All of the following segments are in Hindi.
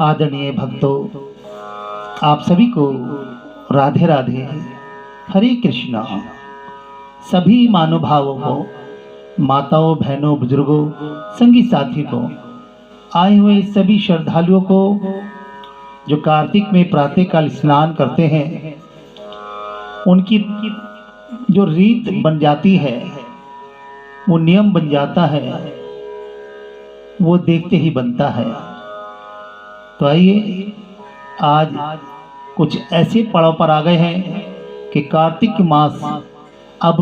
आदरणीय भक्तों, आप सभी को राधे राधे, हरे कृष्णा। सभी महानुभावों को, माताओं, बहनों, बुजुर्गों, संगी साथी को, आए हुए सभी श्रद्धालुओं को जो कार्तिक में प्रातःकाल स्नान करते हैं, उनकी जो रीत बन जाती है, वो नियम बन जाता है, वो देखते ही बनता है। तो आइए आज कुछ ऐसे पड़ाव पर आ गए हैं कि कार्तिक मास अब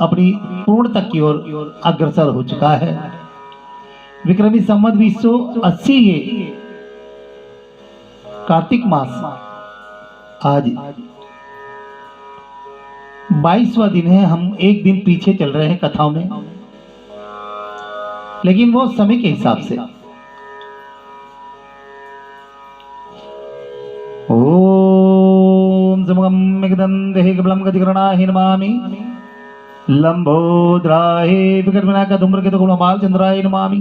अपनी पूर्णता की ओर अग्रसर हो चुका है। विक्रमी संवत 2080 ये कार्तिक मास आज 22वां दिन है। हम एक दिन पीछे चल रहे हैं कथाओं में, लेकिन वो समय के हिसाब से। ओम समगम मेघदंते कबलम गतिकरणाहि नमामि, लंबोदराहे विकटविनायक धूम्रकेतु गुणमाल चंद्राय नमामि,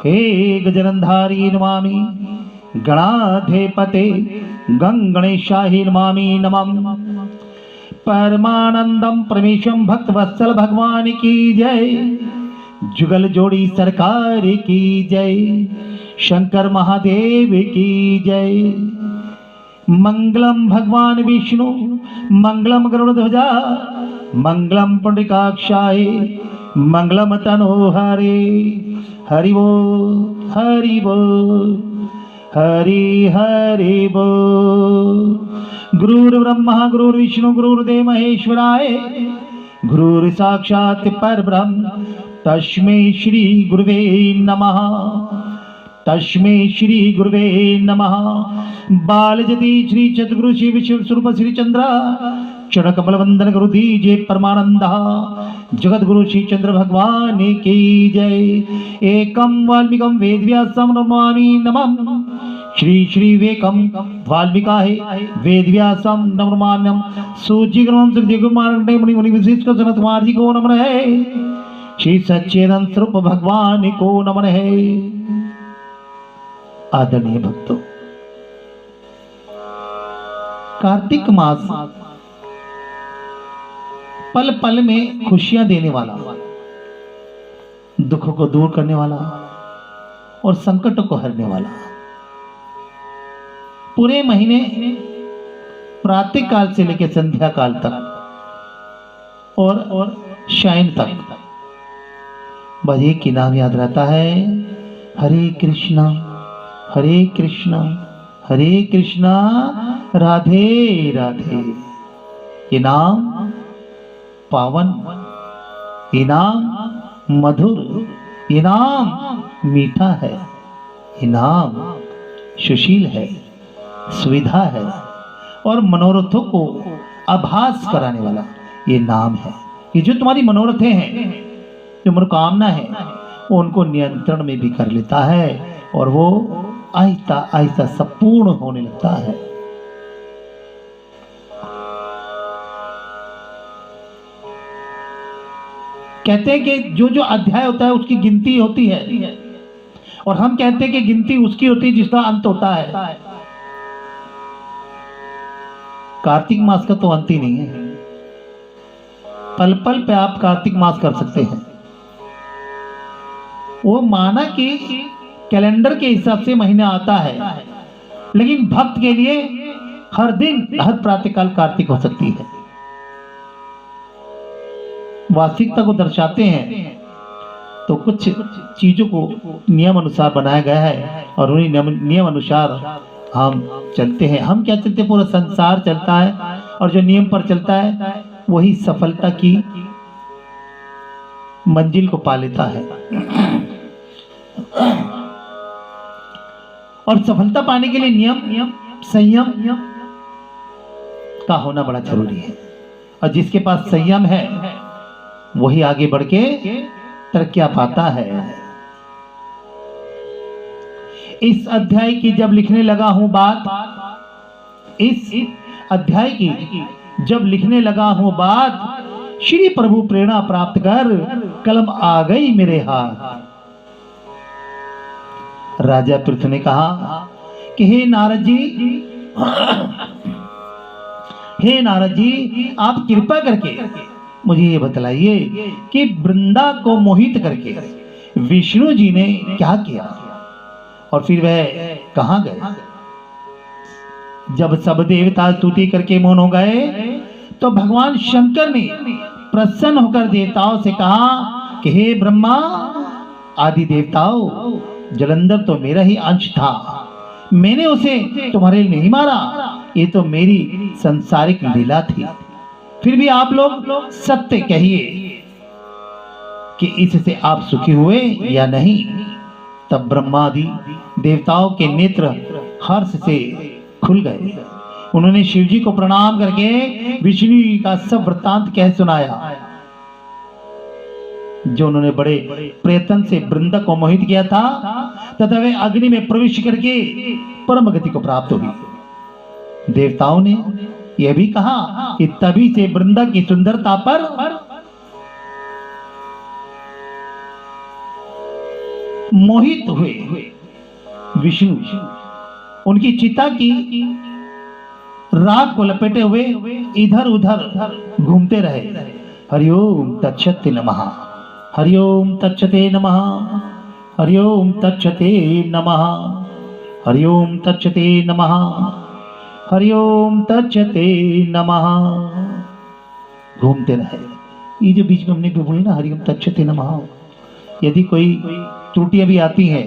हे गजनंधारी नमामि, गणाधिपते गंगणेशाहि नमामि नमः। परमानंदम परमेशम भक्त वत्सल भगवान की जय, जुगल जोड़ी सरकार की जय, शंकर महादेव की जय। मंगलम भगवान विष्णु, मंगलम गरुड़ध्वजा, मंगलम पुंडरीकाक्षाय, मंगलम तनोहरे। हरि बोल, हरि बोल, हरि हरि बोल। गुरुर्ब्रह्मा गुरुर्विष्णु गुरुर्देव महेश्वराय, गुरुर् साक्षात् परब्रह्म तस्मै श्री गुरुवे नमः, तस्मै श्री गुरुवे नमः। बालजति श्री सद्गुरु श्री विश्व स्वरूप श्री चंद्र चरण कमल वंदन गुरु दीजिए परमानंद। जगत गुरु श्री चंद्र भगवान की जय। एकम वाल्मीकम वेद व्यासम नमामि नमः, श्री श्री वेकम वाल्मीकाय वेद व्यासम नमाम्यहम्। सूचिक्रमं सुखदेवकुमार मुनि मुनि विशिष्ट सनत कुमार जी को नमन है, श्री सच्चिदानंद स्वरूप भगवान को नमन है। आदरणीय भक्तों, कार्तिक मास पल पल में खुशियां देने वाला, दुखों को दूर करने वाला और संकटों को हरने वाला। पूरे महीने प्रातः काल से लेकर संध्या काल तक और शाइन तक बस एक ही नाम याद रहता है, हरे कृष्णा हरे कृष्णा हरे कृष्णा राधे राधे। ये नाम पावन, ये नाम मधुर, ये नाम मीठा है, ये नाम सुशील है, सुविधा है और मनोरथों को आभास कराने वाला ये नाम है। ये जो तुम्हारी मनोरथें हैं, जो मनोकामना है, वो उनको नियंत्रण में भी कर लेता है और वो आहिस्ता आहिस्ता संपूर्ण होने लगता है। कहते हैं कि जो जो अध्याय होता है उसकी गिनती होती है, और हम कहते हैं कि गिनती उसकी होती है जिसका अंत होता है। कार्तिक मास का तो अंत ही नहीं है। पल पल पे आप कार्तिक मास कर सकते हैं। वो माना कि कैलेंडर के हिसाब से महीना आता है, लेकिन भक्त के लिए हर दिन हर प्रातःकाल कार्तिक हो सकती है। वास्तविकता को दर्शाते हैं तो कुछ चीजों को नियम अनुसार बनाया गया है और उन्हीं नियम अनुसार हम चलते हैं। हम क्या चलते हैं, पूरा संसार चलता है और जो नियम पर चलता है वही सफलता की मंजिल को पा लेता है। और सफलता पाने के लिए नियम संयम का होना बड़ा जरूरी है, और जिसके पास संयम है वही आगे बढ़ के तरक्कियां पाता है। इस अध्याय की जब लिखने लगा हूं बात, इस अध्याय की जब लिखने लगा हूं बात, श्री प्रभु प्रेरणा प्राप्त कर कलम आ गई मेरे हाथ। राजा पृथु ने कहा कि हे नारद जी, हे नारद जी, आप कृपा करके मुझे ये बतलाइए कि वृंदा को मोहित करके विष्णु जी ने क्या किया और फिर वह कहाँ गए। जब सब देवता स्तुति करके मौन हो गए तो भगवान शंकर ने प्रसन्न होकर देवताओं से कहा कि हे ब्रह्मा आदि देवताओं, जलंधर तो मेरा ही अंश था, मैंने उसे तुम्हारे लिए नहीं मारा, ये तो मेरी संसारिक लीला थी। फिर भी आप लोग सत्य कहिए कि इससे आप सुखी हुए या नहीं। तब ब्रह्मादि देवताओं के नेत्र हर्ष से खुल गए। उन्होंने शिव जी को प्रणाम करके विष्णु जी का सब वृत्तांत कह सुनाया, जो उन्होंने बड़े प्रयत्न से वृंदा को मोहित किया था तथा वे अग्नि में प्रवेश करके परम गति को प्राप्त हुई। देवताओं ने यह भी कहा कि तभी से वृंदा की सुंदरता पर मोहित हुए विष्णु उनकी चिता की राख को लपेटे हुए इधर उधर घूमते रहे। हरिओम तच्छते नमः, हरिओम तच्छते नमः, हरिओम तच्छते नमः, हरिओम तच्छते नमः, हरिओम तच्छते नमः, घूमते रहे। ये जो बीच में हमने बोली ना हरिओम तच्छते नमः, यदि कोई त्रुटियां भी आती हैं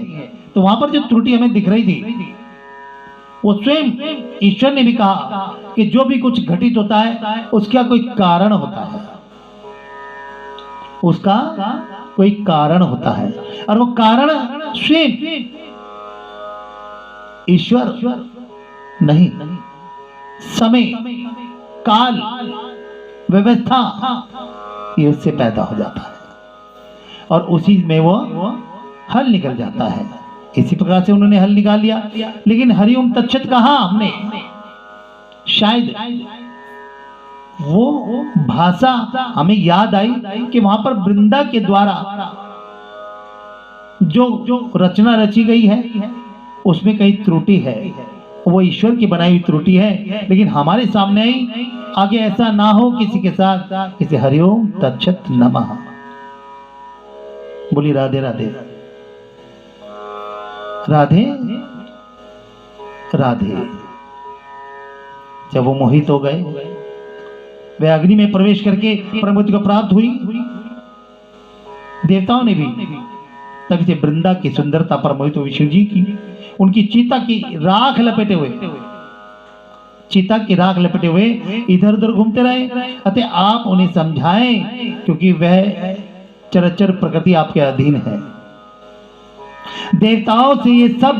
तो वहां पर जो त्रुटि हमें दिख रही थी वो स्वयं ईश्वर ने भी कहा कि जो भी कुछ घटित होता है उसका कोई कारण होता है, उसका कोई कारण होता है और वो कारण स्वयं ईश्वर नहीं, समय काल व्यवस्था ये उससे पैदा हो जाता है और उसी में वो हल निकल जाता है। इसी प्रकार से उन्होंने हल निकाल लिया। लेकिन हरिओम तच्छत कहा हमने, शायद वो भाषा हमें याद आई कि वहां पर वृंदा के द्वारा जो रचना रची गई है उसमें कहीं त्रुटि है, वो ईश्वर की बनाई हुई त्रुटि है। लेकिन हमारे सामने आई, आगे ऐसा ना हो किसी के साथ। किसी हरिओम तच्छत नमः। बोली राधे राधे राधे राधे। जब वो मोहित हो गए, वे अग्नि में प्रवेश करके परमगति को प्राप्त हुई। देवताओं ने भी तभी से वृंदा की सुंदरता पर मोहित विष्णु जी की उनकी चिता की राख लपेटे हुए इधर उधर घूमते रहे। अतः आप उन्हें समझाएं क्योंकि वह चराचर प्रकृति आपके अधीन है। देवताओं से ये सब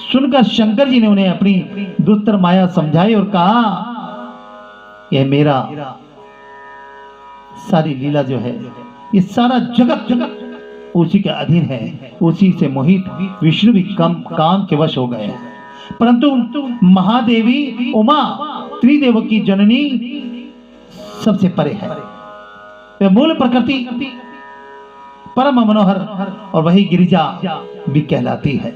सुनकर शंकर जी ने उन्हें अपनी दुस्तर माया समझाई और कहा यह मेरा सारी लीला जो है, ये सारा जगत उसी के अधीन है। उसी से मोहित विष्णु भी काम के वश हो गए। परंतु महादेवी उमा त्रिदेव की जननी सबसे परे है। वे मूल प्रकृति परम मनोहर और वही गिरिजा भी कहलाती है।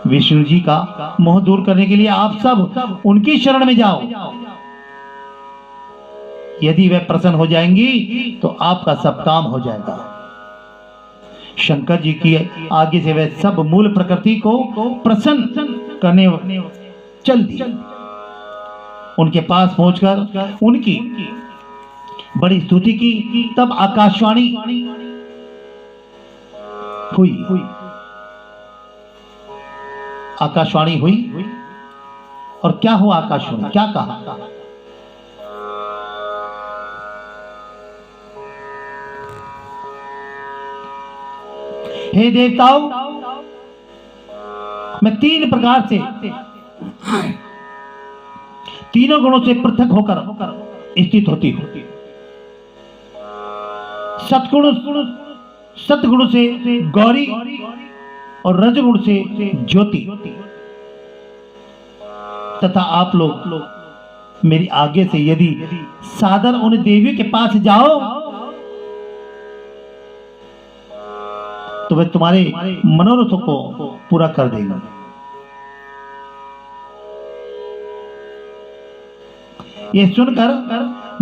विष्णु जी का मोह दूर करने के लिए आप सब उनकी शरण में जाओ। यदि वे प्रसन्न हो जाएंगी तो आपका सब काम हो जाएगा। शंकर जी की आगे से वे सब मूल प्रकृति को प्रसन्न करने चल दिए। उनके पास पहुंचकर उनकी बड़ी स्तुति की। तब आकाशवाणी हुई। आकाशवाणी हुई और क्या हुआ? आकाशवाणी क्या कहा? हे देवताओं, मैं तीन प्रकार से तीनों गुणों से पृथक होकर स्थित होती हूं। सतगुण से गौरी और रजगुण से ज्योति तथा आप लोग मेरी आगे से यदि सादर उन देवियों के पास जाओ तो वे तुम्हारे मनोरथों को पूरा कर देंगे। ये सुनकर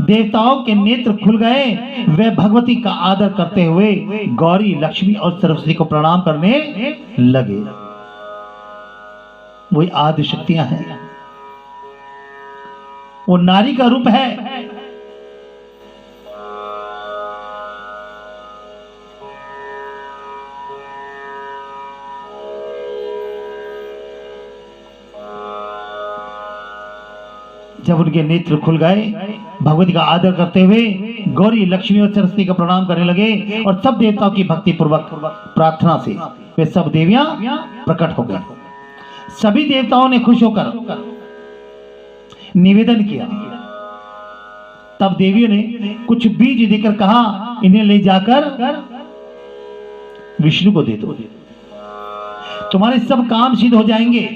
देवताओं के नेत्र खुल गए। वे भगवती का आदर करते हुए गौरी, लक्ष्मी और सरस्वती को प्रणाम करने लगे। वही आदि शक्तियां हैं, वो नारी का रूप है। जब उनके नेत्र खुल गए, भगवती का आदर करते हुए गौरी, लक्ष्मी और सरस्वती का प्रणाम करने लगे और सब देवताओं की भक्ति पूर्वक प्रार्थना से वे सब देवियां प्रकट हो गए। सभी देवताओं ने खुश होकर निवेदन किया। तब देवियों ने कुछ बीज देकर कहा, इन्हें ले जाकर विष्णु को दे दो, तुम्हारे सब काम सिद्ध हो जाएंगे।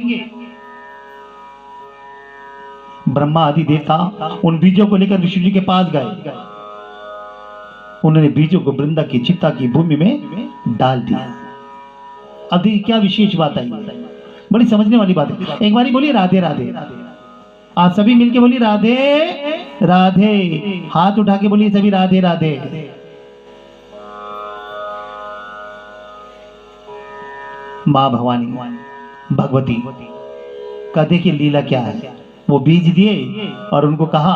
ब्रह्मा आदि देवता उन बीजों को लेकर विष्णु जी के पास गए। उन्होंने बीजों को वृंदा की चित्ता की भूमि में डाल दिया। अब देखिए क्या विशेष बात आई, बड़ी समझने वाली बात है। एक बारी बोलिए राधे राधे। आज सभी मिलके बोलिए राधे राधे। हाथ उठा के बोलिए सभी राधे राधे। मां भवानी भगवती का देखिए लीला क्या है। वो बीज दिए और उनको कहा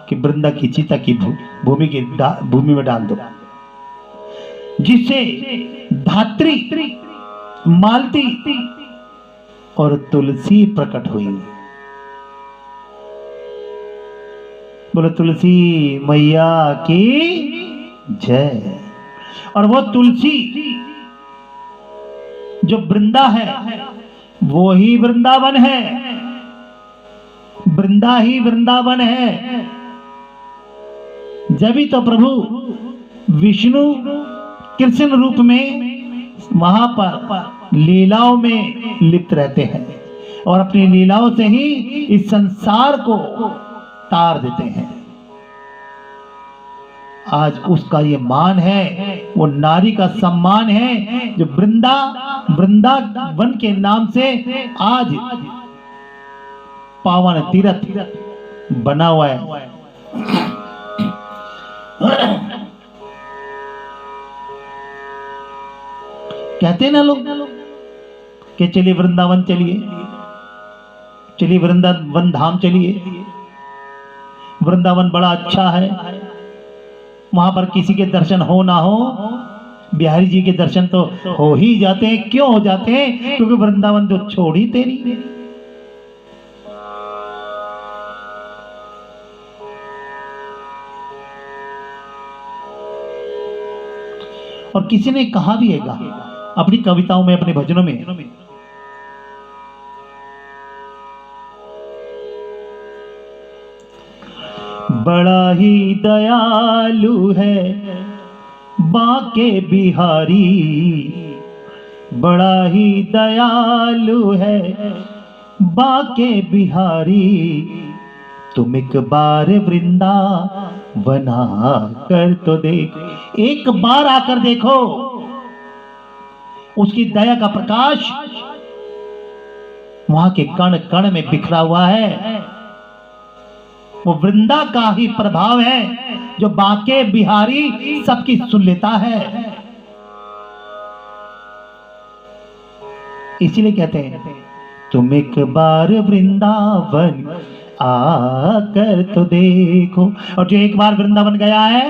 कि वृंदा की चिता की भूमि में डाल दो, जिससे धात्री, मालती और तुलसी प्रकट हुई। बोलो तुलसी मैया की जय। और वो तुलसी जो वृंदा है वो ही वृंदावन है, वृंदा ही वृंदावन है। जब ही तो प्रभु विष्णु कृष्ण रूप में वहां पर लीलाओं में लिप्त रहते हैं और अपनी लीलाओं से ही इस संसार को तार देते हैं। आज उसका ये मान है, वो नारी का सम्मान है जो वृंदावन के नाम से आज पावन तीर्थ बना हुआ है। कहते हैं ना लोग कि चलिए वृंदावन चलिए, चलिए वृंदावन धाम चलिए, वृंदावन बड़ा अच्छा है, वहां पर किसी के दर्शन हो ना हो बिहारी जी के दर्शन तो हो ही जाते हैं। क्यों हो जाते हैं? क्योंकि वृंदावन तो छोड़ ही तेरी। और किसी ने कहा भी हैगा अपनी कविताओं में, अपने भजनों में, बड़ा ही दयालु है बांके बिहारी, बड़ा ही दयालु है बांके बिहारी, तुम एक बार वृंदावन आकर तो देख। एक बार आकर देखो, उसकी दया का प्रकाश वहां के कण कण में बिखरा हुआ है। वो वृंदा का ही प्रभाव है जो बांके बिहारी सबकी सुन लेता है। इसीलिए कहते हैं तुम एक बार वृंदावन आकर तो देखो। और जो एक बार वृंदावन गया है,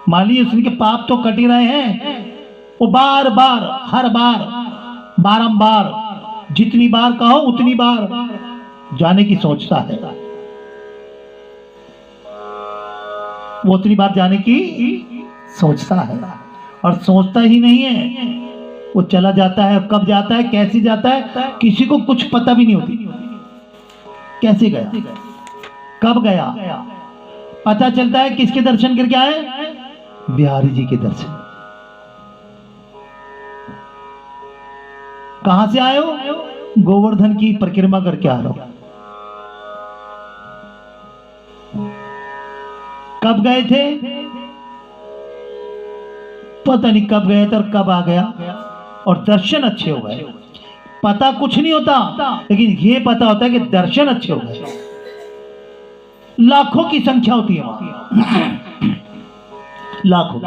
मान लीजिए उसके पाप तो कट ही रहे हैं, वो बार बार, हर बार, बारंबार, जितनी बार कहो उतनी बार जाने की सोचता है। वो उतनी बार जाने की सोचता है और सोचता ही नहीं है, वो चला जाता है। कब जाता है, कैसे जाता है, किसी को कुछ पता भी नहीं होती। कैसे गया, कब गया, पता चलता है किसके दर्शन करके आए? बिहारी जी के दर्शन। कहां से आए हो? गोवर्धन की परिक्रमा करके आ रहा हो। कब गए थे? पता नहीं कब गया था और कब आ गया, और दर्शन अच्छे हो गए। पता कुछ नहीं होता, लेकिन ये पता होता है कि दर्शन अच्छे हो गए। लाखों की संख्या होती है वहां, लाखों।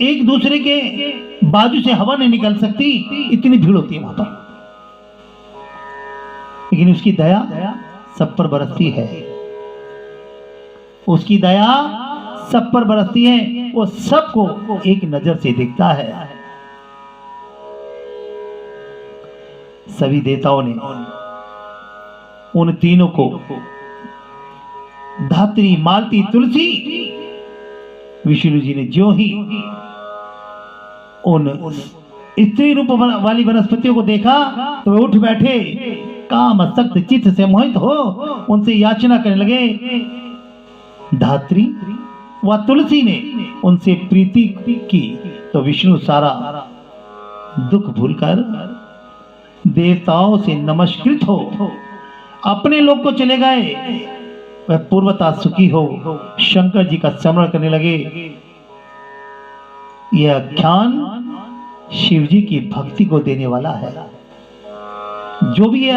एक दूसरे के बाजू से हवा नहीं निकल सकती, इतनी भीड़ होती है वहां पर। लेकिन उसकी दया सब पर बरसती है, उसकी दया सब पर बरसती है। वो सबको एक नजर से देखता है। सभी देवताओं ने उन तीनों को, धात्री, मालती, तुलसी, विष्णु जी ने जो ही उन स्त्री रूप वाली वनस्पतियों को देखा तो वे उठ बैठे, काम सक्त चित्त से मोहित हो उनसे याचना करने लगे। धात्री व तुलसी ने उनसे प्रीति की तो विष्णु सारा दुख भूलकर देवताओं से नमस्कृत हो अपने लोक को चले गए। वह पूर्वता सुखी हो शंकर जी का स्मरण करने लगे। यह आख्यान शिव जी की भक्ति को देने वाला है। जो भी ये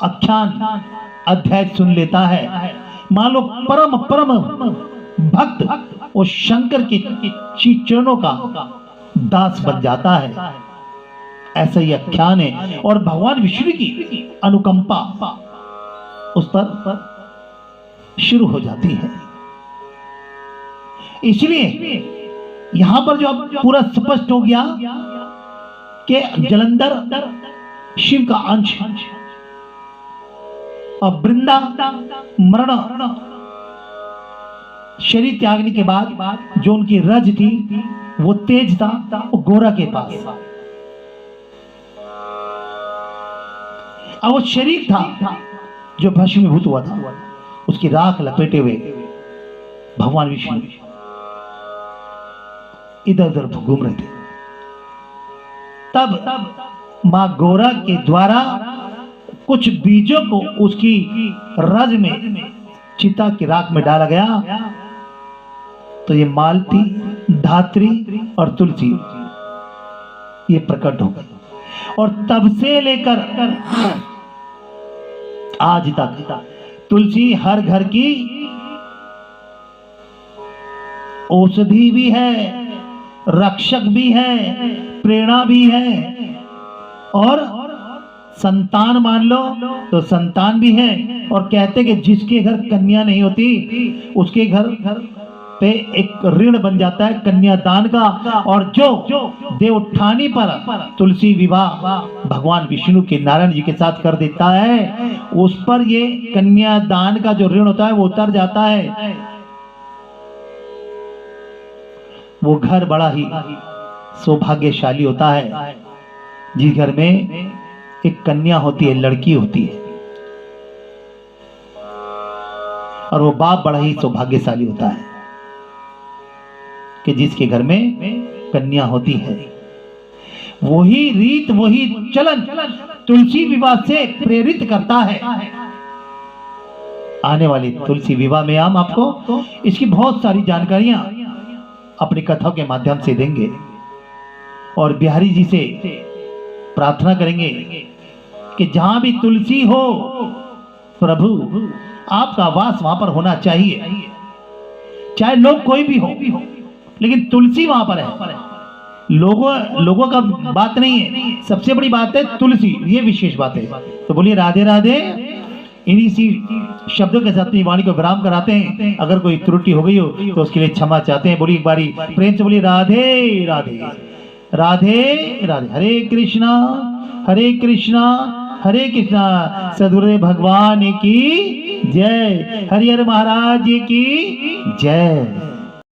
आख्यान अध्याय सुन लेता है, मान लो परम परम भक्त वो शंकर के चरणों का दास बन जाता है। ऐसा ही आख्यान है, और भगवान विष्णु की अनुकंपा उस पर शुरू हो जाती है। इसलिए यहां पर जो अब पूरा स्पष्ट हो गया कि जलंधर शिव का अंश और वृंदा मरण शरीर त्यागने के बाद जो उनकी रज थी वो तेज था, वो गोरा के पास। और वो शरीर था जो भस्मीभूत हुआ था, उसकी राख लपेटे हुए भगवान विष्णु इधर उधर घूम रहे थे। तब मां गौरा के द्वारा कुछ बीजों को उसकी रज में, चिता की राख में डाला गया। तो ये मालती, धात्री और तुलसी ये प्रकट हो गई। और तब से लेकर आज तक तुलसी हर घर की औषधि भी है, रक्षक भी है, प्रेरणा भी है, और संतान मान लो तो संतान भी है। और कहते कि जिसके घर कन्या नहीं होती उसके घर पे एक ऋण बन जाता है कन्यादान का। और जो देवउठानी पर तुलसी विवाह भगवान विष्णु के नारायण जी के साथ कर देता है, उस पर ये कन्यादान का जो ऋण होता है वो उतर जाता है। वो घर बड़ा ही सौभाग्यशाली होता है जिस घर में एक कन्या होती है, लड़की होती है। और वो बाप बड़ा ही सौभाग्यशाली होता है कि जिसके घर में कन्या होती है। वही रीत, वही चलन तुलसी विवाह से प्रेरित करता है। आने वाली तुलसी विवाह में हम आपको इसकी बहुत सारी जानकारियां अपनी कथाओं के माध्यम से देंगे, और बिहारी जी से प्रार्थना करेंगे कि जहां भी तुलसी हो प्रभु आपका वास वहां पर होना चाहिए। चाहे लोग कोई भी हो, लेकिन तुलसी वहां पर है। लोगों का बात नहीं है, सबसे बड़ी बात है तुलसी, ये विशेष बात है। तो बोलिए राधे राधे। इन्हीं सी शब्दों के साथ अपनी वाणी को विराम कराते हैं। अगर कोई त्रुटि हो गई हो तो उसके लिए क्षमा चाहते हैं। बोलिए एक बारी प्रेम से बोलिए राधे राधे राधे राधे। हरे कृष्णा हरे कृष्णा हरे कृष्णा। सद्गुरुदेव भगवान की जय। हरिहर महाराज की जय।